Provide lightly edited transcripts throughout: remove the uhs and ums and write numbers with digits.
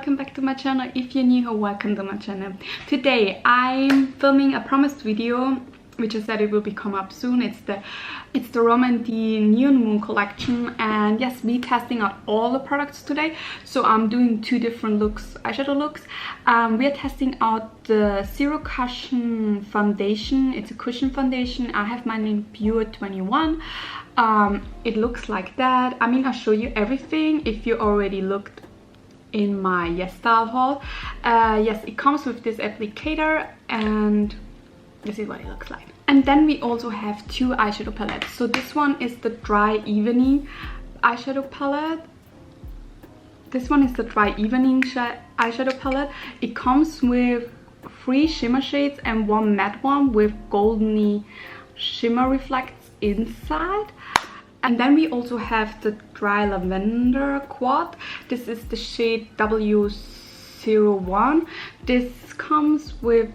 welcome back to my channel. If you're new, welcome to my channel. Today I'm filming a promised video which I said it will be come up soon. It's the Rom&nd Neonmoon Collection, and yes, we're testing out all the products today. So I'm doing two different looks, eyeshadow looks. We are testing out the Zero Cushion foundation. It's a cushion foundation. I have mine in Pure 21. It looks like that. I mean, I'll show you everything if you already looked in my Yes Style haul. Yes, it comes with this applicator, and this is what it looks like. And then we also have two eyeshadow palettes. So this one is the Dry Evening eyeshadow palette. This one is the Dry Evening eyeshadow palette. It comes with 3 shimmer shades and 1 matte one with goldeny shimmer reflects inside. And then we also have the Dry Lavender quad. This is the shade W01. This comes with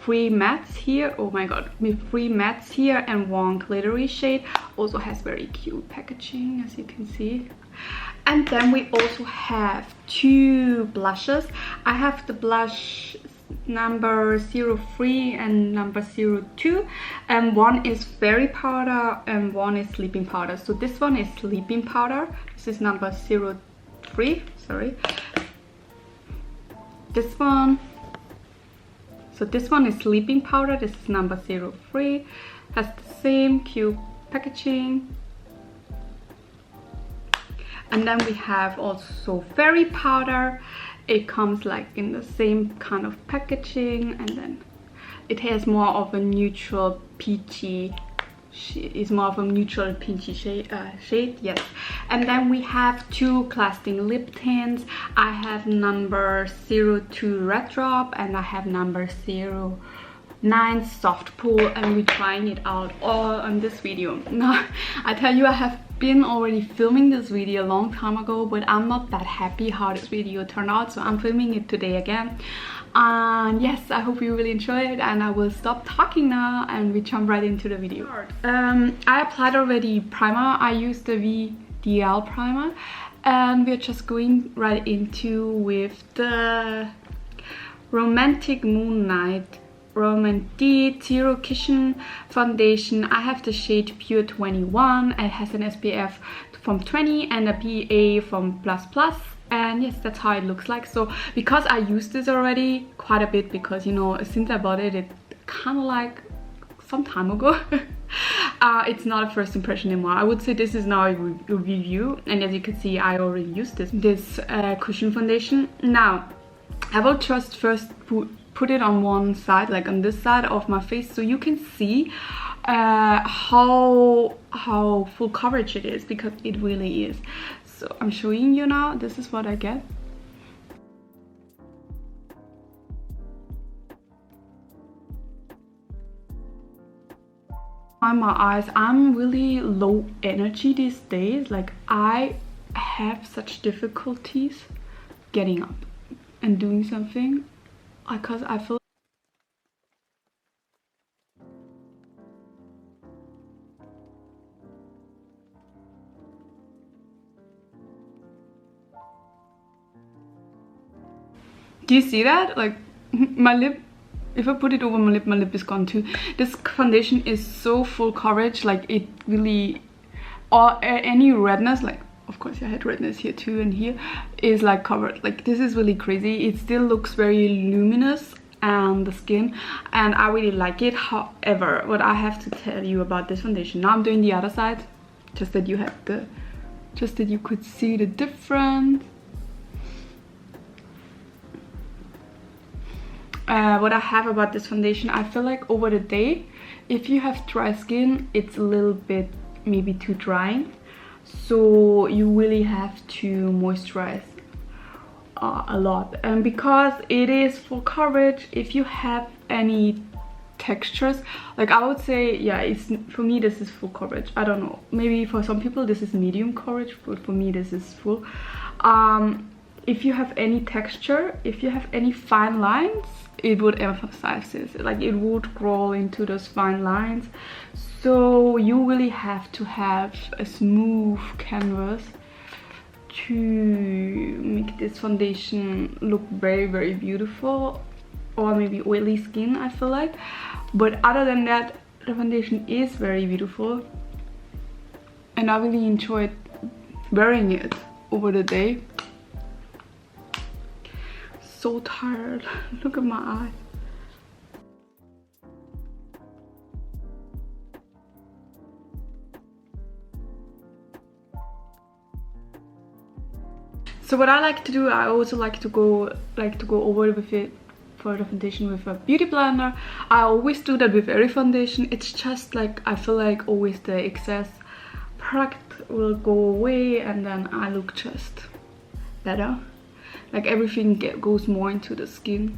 3 mattes here. Oh my god, with 3 mattes here and 1 glittery shade. Also has very cute packaging, as you can see. And then we also have 2 blushes. I have the blush number 03 and number 02, and one is fairy powder and one is sleeping powder. So this one is sleeping powder. This is number 03, sorry. This one, so this one is sleeping powder. This is number 03. Has the same cute packaging. And then we have also fairy powder. It comes like in the same kind of packaging, and then it has more of a neutral peachy. Is more of a neutral peachy shade, yes. And then we have 2 Glasting Liptints. I have number 02 Red Drop and I have number 09 Soft Pull, and we're trying it out all on this video. Now, I tell you, I have been already filming this video a long time ago, but I'm not that happy how this video turned out, so I'm filming it today again. And yes, I hope you really enjoy it, and I will stop talking now and we jump right into the video. I applied already primer. I used the VDL primer, and we're just going right into with the Romantic Moon Night Rom&nd Zero Cushion foundation. I have the shade Pure 21. It has an SPF from 20 and a PA from ++. And yes, that's how it looks like. So because I used this already quite a bit, because you know, since I bought it, it kind of like some time ago. It's not a first impression anymore. I would say this is now a review, and as you can see, I already used this cushion foundation. Now I will just first put it on one side, like on this side of my face, so you can see how full coverage it is, because it really is. So I'm showing you now. This is what I get. On my eyes, I'm really low energy these days. Like, I have such difficulties getting up and doing something, because I feel do you see that? Like, my lip, if I put it over my lip is gone too. This foundation is so full coverage, like it really, or any redness, like of course I had redness here too, and here is like covered. Like, this is really crazy. It still looks very luminous and the skin, and I really like it. However, what I have to tell you about this foundation, now I'm doing the other side, just that you could see the difference. What I have about this foundation, I feel like over the day, if you have dry skin, it's a little bit maybe too drying, so you really have to moisturize a lot. And because it is full coverage, if you have any textures, like I would say, yeah, it's, for me this is full coverage. I don't know, maybe for some people this is medium coverage, but for me this is full. If you have any texture, if you have any fine lines, it would emphasize this, like it would crawl into those fine lines. So you really have to have a smooth canvas to make this foundation look very, very beautiful, or maybe oily skin, I feel like. But other than that, the foundation is very beautiful, and I really enjoyed wearing it over the day. So tired. Look at my eyes. So what I like to do, I also like to go over with it for the foundation with a beauty blender. I always do that with every foundation. It's just like, I feel like always the excess product will go away and then I look just better. Like everything goes more into the skin.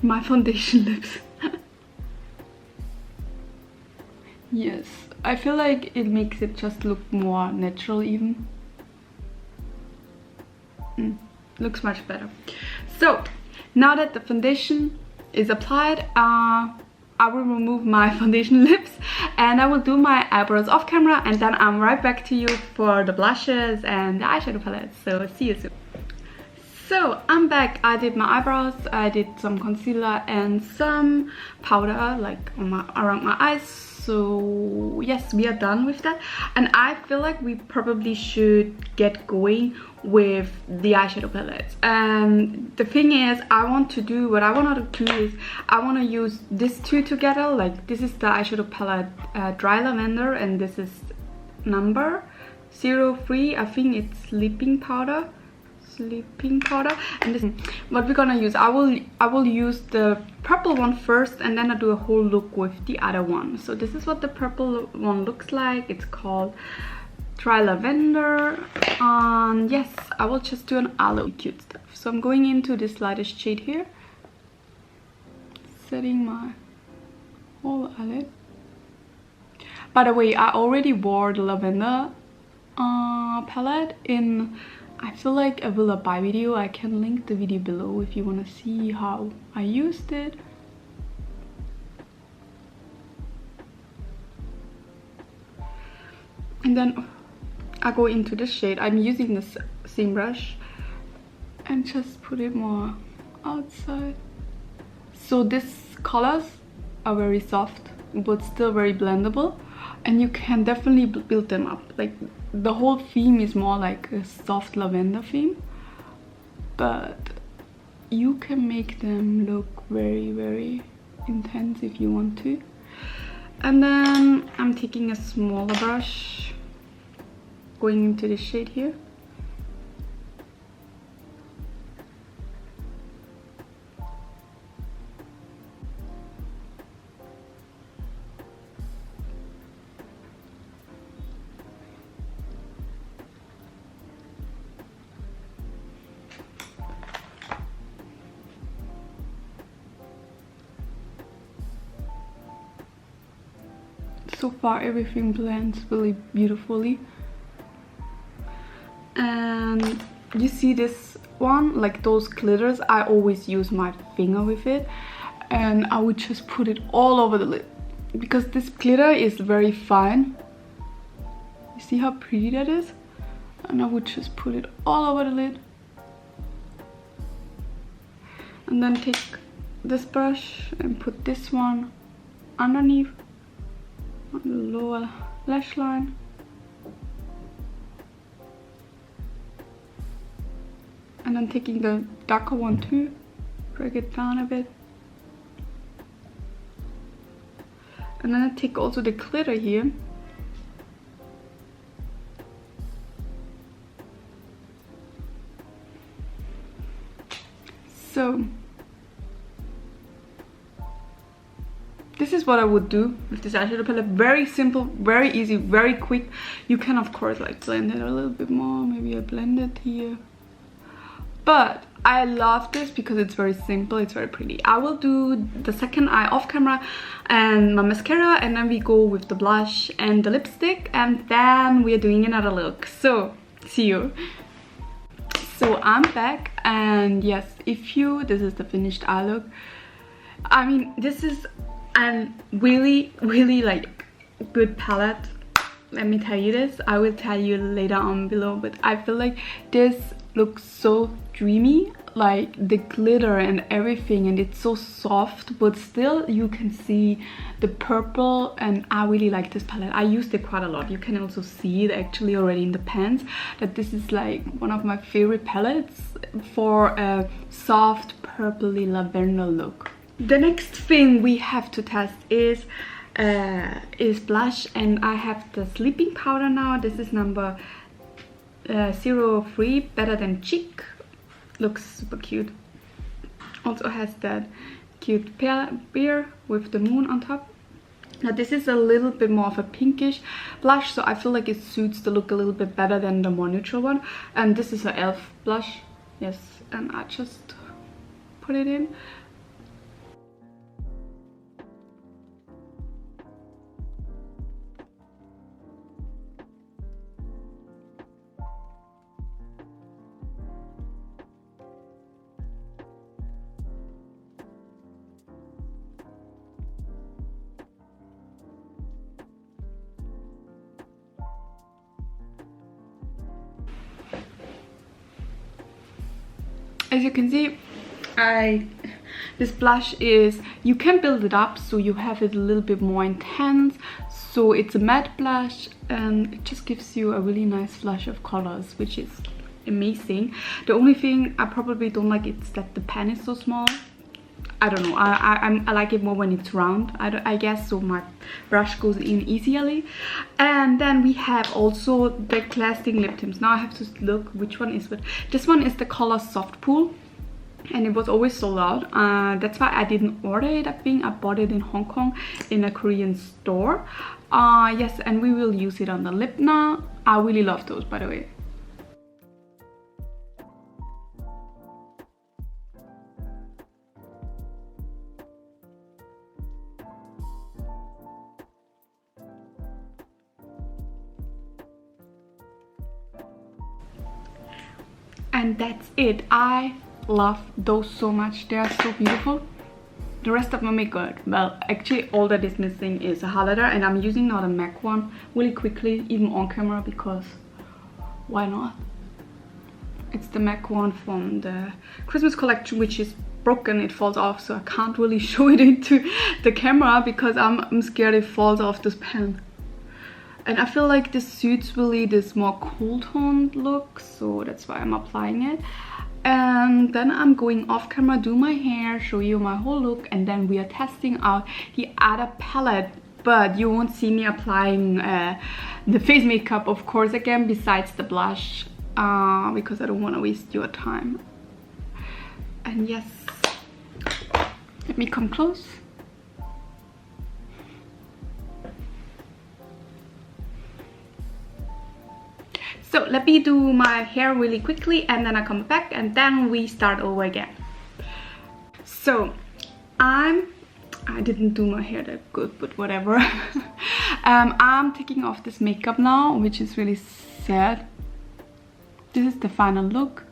My foundation lips. Yes, I feel like it makes it just look more natural even. Looks much better. So now that the foundation is applied, I will remove my foundation lips and I will do my eyebrows off camera, and then I'm right back to you for the blushes and the eyeshadow palette. So see you soon. So I'm back. I did my eyebrows, I did some concealer and some powder like around my eyes. So yes, we are done with that, and I feel like we probably should get going with the eyeshadow palettes. And the thing is, what I want to do is I want to use these two together. Like this is the eyeshadow palette Dry Lavender, and this is number 03. I think it's sleeping powder, and this what we're gonna use. I will use the purple one first, and then I do a whole look with the other one. So this is what the purple one looks like. It's called Dry Lavender. Yes, I will just do an aloe, cute stuff. So I'm going into this lightest shade here, setting my whole eyelid. By the way, I already wore the lavender palette in, I feel like a will buy video. I can link the video below if you want to see how I used it. And then I go into this shade. I'm using this same brush and just put it more outside. So these colors are very soft but still very blendable, and you can definitely build them up. Like the whole theme is more like a soft lavender theme, but you can make them look very, very intense if you want to. And then I'm taking a smaller brush, going into this shade here. So far everything blends really beautifully, and you see this one, like those glitters, I always use my finger with it, and I would just put it all over the lid because this glitter is very fine. You see how pretty that is? And I would just put it all over the lid, and then take this brush and put this one underneath on the lower lash line. And then taking the darker one too, drag it down a bit. And then I take also the glitter here. So this is what I would do with this eyeshadow palette. Very simple, very easy, very quick. You can of course like blend it a little bit more. Maybe I blend it here. But I love this because it's very simple, it's very pretty. I will do the second eye off camera and my mascara, and then we go with the blush and the lipstick, and then we are doing another look. So see you. So I'm back, and yes, this is the finished eye look. I mean, this is a really like good palette. Let me tell you this. I will tell you later on below, but I feel like this looks so dreamy, like the glitter and everything, and it's so soft, but still you can see the purple, and I really like this palette. I used it quite a lot. You can also see it actually already in the pans that this is like one of my favorite palettes for a soft purpley lavender look. The next thing we have to test is blush, and I have the sleeping powder now. This is number 03, Better Than Cheek. Looks super cute. Also has that cute bear with the moon on top. Now this is a little bit more of a pinkish blush, so I feel like it suits the look a little bit better than the more neutral one. And this is an e.l.f. blush, yes, and I just put it in. As you can see, this blush is, you can build it up so you have it a little bit more intense. So it's a matte blush and it just gives you a really nice flush of colors, which is amazing. The only thing I probably don't like is that the pan is so small. I don't know, I like it more when it's round, I guess, so my brush goes in easily. And then we have also the Glasting Liptints. Now I have to look which one is what. This one is the color Soft Pool, and it was always sold out. That's why I didn't order it. I think I bought it in Hong Kong in a Korean store. Yes, and we will use it on the lip now. I really love those, by the way. And that's it. I love those so much. They are so beautiful. The rest of my makeup, well, actually all that is missing is a highlighter, and I'm using now the MAC one really quickly, even on camera, because why not? It's the MAC one from the Christmas collection, which is broken. It falls off, so I can't really show it into the camera because I'm scared it falls off this pen. And I feel like this suits really this more cool toned look, so that's why I'm applying it. And then I'm going off camera, do my hair, show you my whole look, and then we are testing out the other palette. But you won't see me applying the face makeup, of course, again, besides the blush, because I don't want to waste your time. And yes, let me come close. So let me do my hair really quickly, and then I come back and then we start over again. So I didn't do my hair that good, but whatever. I'm taking off this makeup now, which is really sad. This is the final look.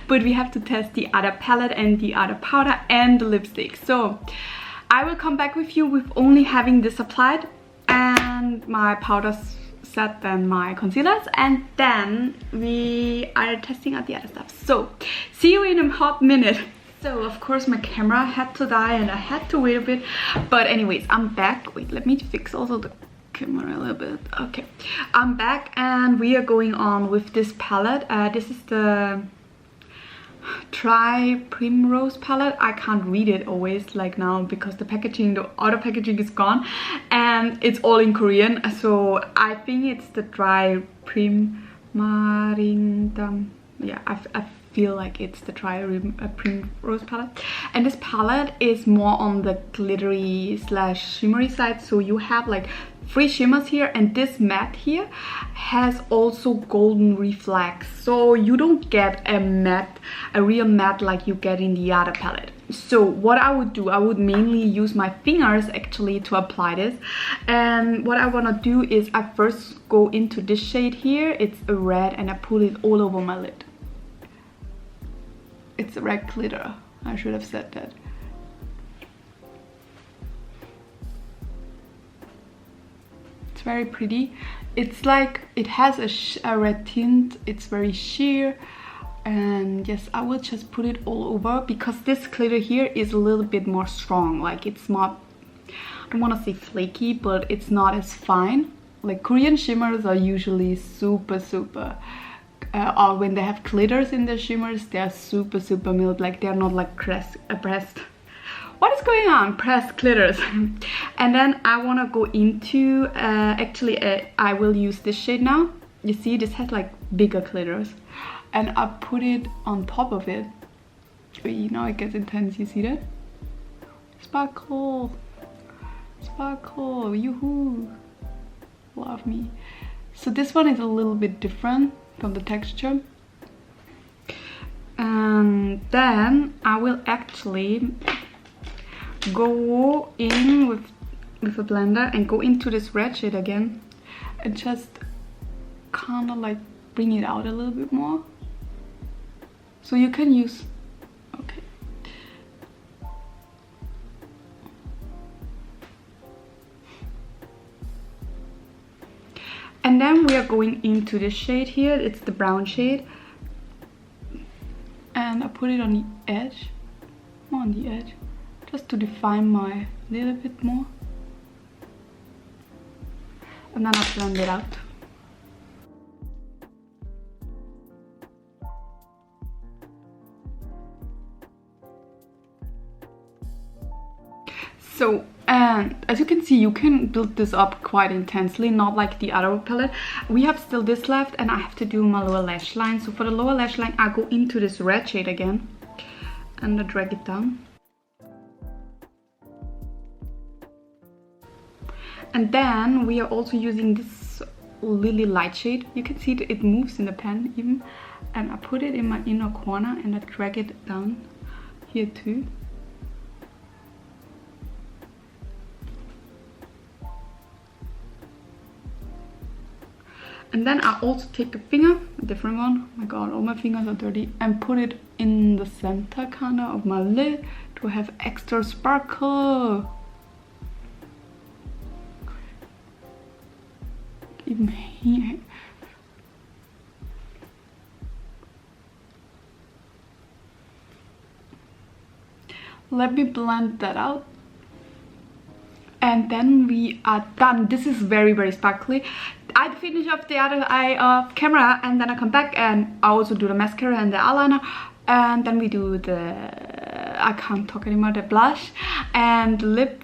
But we have to test the other palette and the other powder and the lipstick. So I will come back with you with only having this applied and my powder set, then my concealers, and then we are testing out the other stuff. So see you in a hot minute. So of course my camera had to die and I had to wait a bit, but anyways, I'm back. Wait, let me fix also the camera a little bit. Okay, I'm back and we are going on with this palette. This is the Dry Primrose palette. I can't read it always like now because the packaging, the outer packaging is gone and it's all in Korean, so I think it's the Dry Primrose. Yeah, I feel like it's the Dry Primrose palette, and this palette is more on the glittery slash shimmery side, so you have like 3 shimmers here, and this matte here has also golden reflex, so you don't get a matte, a real matte like you get in the other palette. So what I would do, I would mainly use my fingers actually to apply this, and what I want to do is I first go into this shade here, it's a red, and I put it all over my lid. It's a red glitter. I should have said that. It's very pretty. It's like, it has a red tint. It's very sheer. And yes, I will just put it all over because this glitter here is a little bit more strong. Like, it's not, I don't want to say flaky, but it's not as fine. Like, Korean shimmers are usually super or when they have glitters in their shimmers, they're super milled. Like, they're not like pressed. What is going on? Pressed glitters. And then I want to go into I will use this shade now. You see, this has like bigger glitters, and I put it on top of it. Now it gets intense. You see that? Sparkle, yoo-hoo, love me. So this one is a little bit different from the texture. And then I will actually go in with a blender and go into this red shade again and just kind of like bring it out a little bit more. So you can use, okay. And then we are going into this shade here. It's the brown shade. And I put it on the edge, more on the edge, just to define my little bit more. And then I blend it out. So, and as you can see, you can build this up quite intensely, not like the other palette. We have still this left, and I have to do my lower lash line. So for the lower lash line, I go into this red shade again and I drag it down. And then we are also using this Lily light shade. You can see that it moves in the pen even. And I put it in my inner corner and I drag it down here too. And then I also take a finger, a different one, oh my god, all my fingers are dirty, and put it in the center kind of my lid to have extra sparkle. Even here. Let me blend that out. And then we are done. This is very sparkly. I finish off the other eye of camera and then I come back and I also do the mascara and the eyeliner, and then we do the, I can't talk anymore, the blush and the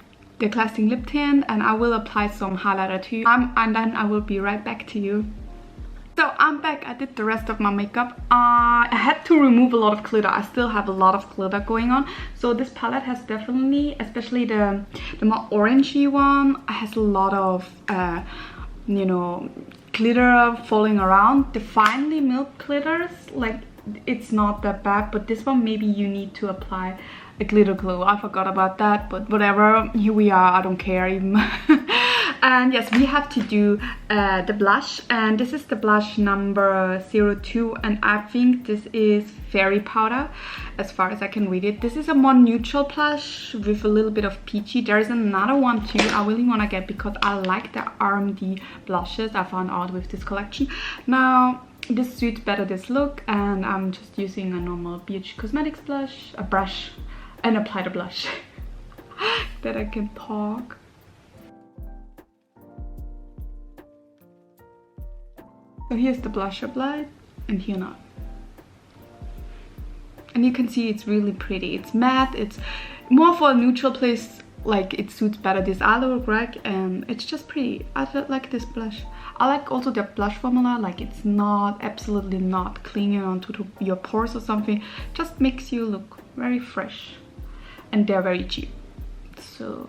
Glasting Liptint, and I will apply some highlighter too. And then I will be right back to you. So I'm back. I did the rest of my makeup. I had to remove a lot of glitter. I still have a lot of glitter going on. So this palette has definitely, especially the more orangey one, has a lot of you know, glitter falling around. The finely milled glitters, like, it's not that bad, but this one maybe you need to apply a glitter glue. I forgot about that, but whatever, here we are, I don't care even. And yes, we have to do the blush, and this is the blush number 02, and I think this is fairy powder as far as I can read it. This is a more neutral blush with a little bit of peachy. There is another one too I really want to get because I like the R&D blushes I found out with this collection. Now this suits better this look, and I'm just using a normal BH Cosmetics blush, a brush, and apply the blush. That I can talk. So here's the blush applied, and here not. And you can see it's really pretty. It's matte, it's more for a neutral place, like it suits better this eye look, right? And it's just pretty. I like this blush. I like also the blush formula, like it's not, absolutely not clinging onto your pores or something. Just makes you look very fresh. And they're very cheap. So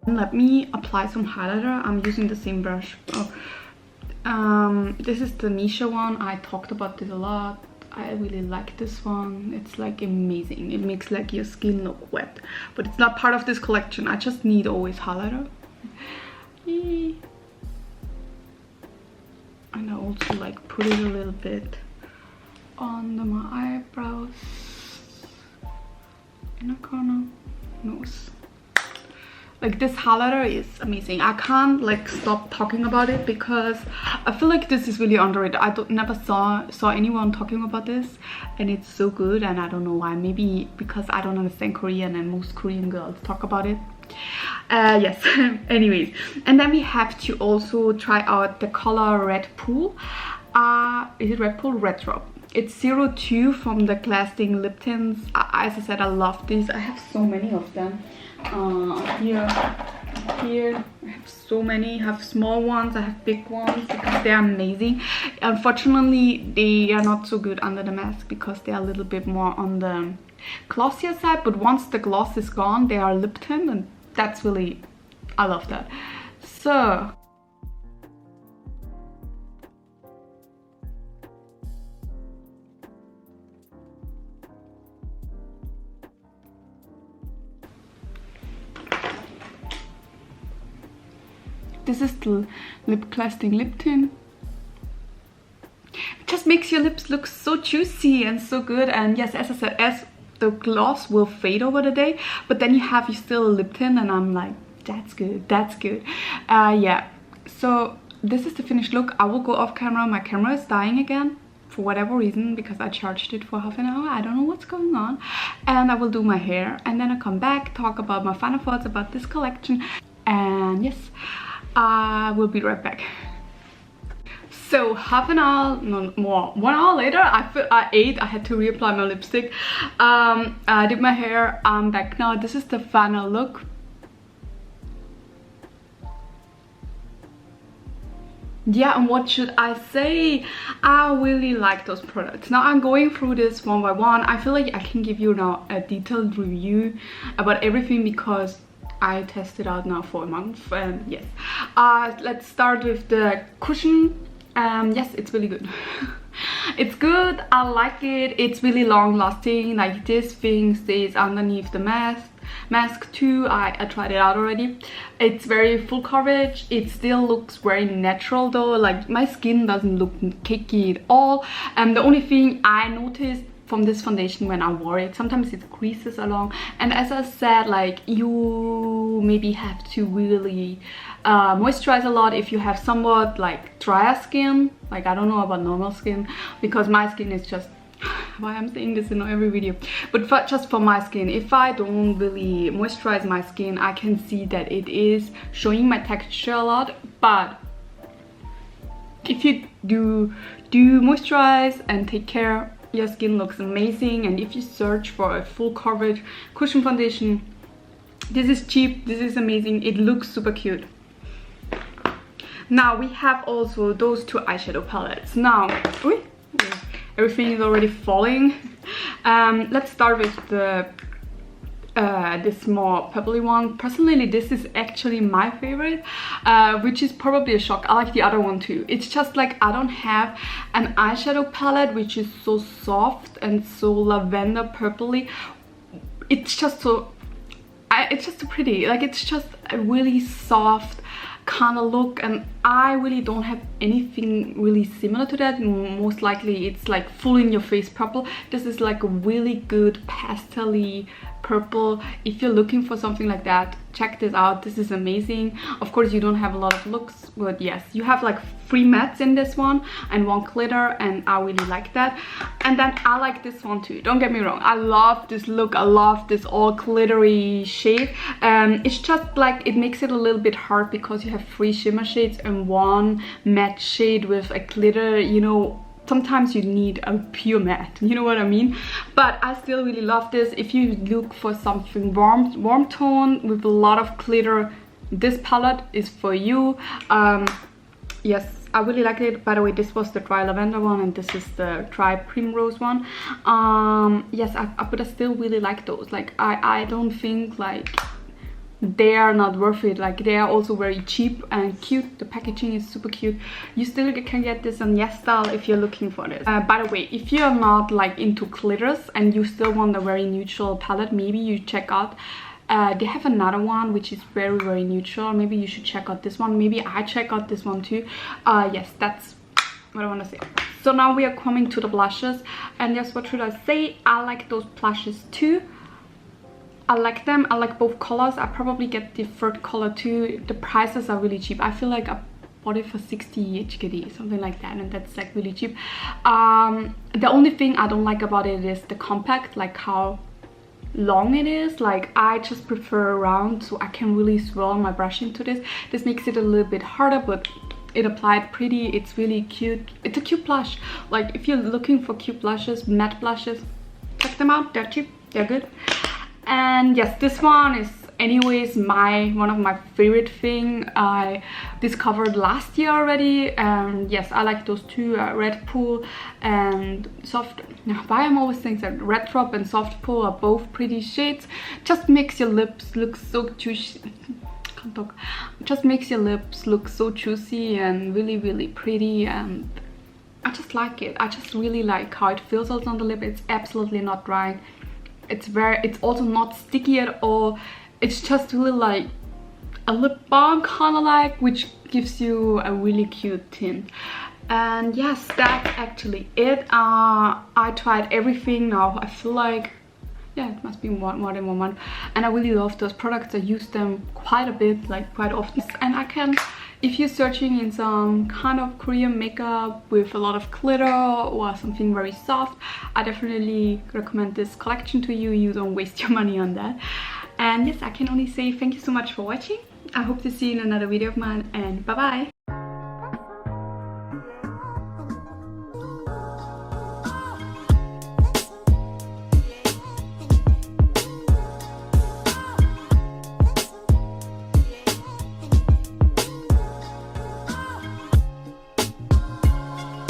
let me apply some highlighter. I'm using the same brush. This is the Misha one. I talked about this a lot. I really like this one. It's like amazing. It makes like your skin look wet, but it's not part of this collection. I just need always highlighter. And I also like put it a little bit under my eyebrows, inner corner, nose. Like, this highlighter is amazing. I can't like stop talking about it because I feel like this is really underrated. I never saw anyone talking about this, and it's so good. And I don't know why. Maybe because I don't understand Korean and most Korean girls talk about it. Yes. Anyways, and then we have to also try out the color Red Pool. Is it Red Pool? Retro. It's 02 from the Glasting Liptints. As I said, I love these. I have so many of them. Here I have so many. I have small ones, I have big ones, because they're amazing. Unfortunately, they are not so good under the mask because they are a little bit more on the glossier side, but once the gloss is gone, they are lip tint, and that's really, I love that. So this is the Glasting Liptint. It just makes your lips look so juicy and so good. And yes, as I said, as the gloss will fade over the day, but then you still a lip tint, and I'm like, that's good, that's good. Yeah, so this is the finished look. I will go off camera. My camera is dying again for whatever reason, because I charged it for half an hour. I don't know what's going on. And I will do my hair, and then I come back, talk about my final thoughts about this collection. And yes, I will be right back. So half an hour, no more, 1 hour later, I ate. I had to reapply my lipstick. I did my hair. I'm back now. This is the final look. Yeah, and what should I say? I really like those products. Now I'm going through this one by one. I feel like I can give you now a detailed review about everything because I tested out now for a month. And yes, let's start with the cushion. Yes, it's really good. It's good. I like it. It's really long lasting. Like, this thing stays underneath the mask too. I tried it out already. It's very full coverage. It still looks very natural though. Like, my skin doesn't look cakey at all. And the only thing I noticed from this foundation when I wore it, sometimes it creases along, and as I said, like, you maybe have to really moisturize a lot if you have somewhat like drier skin. Like, I don't know about normal skin, because my skin is just, why I'm saying this in every video, but just for my skin, if I don't really moisturize my skin, I can see that it is showing my texture a lot. But if you do moisturize and take care, your skin looks amazing. And if you search for a full coverage cushion foundation, this is cheap, this is amazing, it looks super cute. Now we have also those two eyeshadow palettes. Now, everything is already falling. Let's start with the this more purpley one. Personally, this is actually my favorite, which is probably a shock. I like the other one too. It's just like, I don't have an eyeshadow palette which is so soft and so lavender purpley. It's just so pretty. Like, it's just a really soft kind of look, and I really don't have anything really similar to that. Most likely it's like full in your face purple. This is like a really good pastel-y purple. If you're looking for something like that, check this out. This is amazing. Of course, you don't have a lot of looks, but yes, you have like 3 mattes in this one and 1 glitter, and I really like that. And then I like this one too, don't get me wrong, I love this look. I love this all glittery shade. It's just like, it makes it a little bit hard because you have 3 shimmer shades and 1 matte shade with a glitter. You know, sometimes you need a pure matte, you know what I mean? But I still really love this. If you look for something warm tone with a lot of glitter, this palette is for you. Yes, I really like it. By the way, this was the Dry Lavender one, and this is the Dry Primrose one. Yes, but I still really like those. Like, I don't think like they are not worth it. Like, they are also very cheap and cute. The packaging is super cute. You still can get this on Yes Style if you're looking for this. By the way, if you're not like into glitters and you still want a very neutral palette, maybe you check out they have another one which is very, very neutral. Maybe you should check out this one. Maybe I check out this one too. Yes, that's what I want to say. So now we are coming to the blushes, and yes, what should I say, I like those blushes too. I like them. I like both colors. I probably get the third color too. The prices are really cheap. I feel like I bought it for 60 HKD, something like that, and that's like really cheap. The only thing I don't like about it is the compact, like how long it is. Like, I just prefer round, so I can really swirl my brush into this. This makes it a little bit harder, but it applied pretty. It's really cute. It's a cute blush. Like, if you're looking for cute blushes, matte blushes, check them out. They're cheap, they're good. And yes, this one is anyways one of my favorite thing I discovered last year already. And yes, I like those two, Red Pool and Soft. Why I'm always saying that Red Drop and Soft Pool are both pretty shades. Just makes your lips look so juicy. Can't talk. Just makes your lips look so juicy and really, really pretty, and I just like it. I just really like how it feels also on the lip. It's absolutely not dry. It's also not sticky at all. It's just really like a lip balm kind of like, which gives you a really cute tint. And yes, that's actually it. I tried everything now. I feel like, yeah, it must be more than 1 month, and I really love those products. I use them quite a bit, like quite often. And I can, if you're searching in some kind of Korean makeup with a lot of glitter or something very soft, I definitely recommend this collection to you. You don't waste your money on that. And yes, I can only say thank you so much for watching. I hope to see you in another video of mine, and bye bye.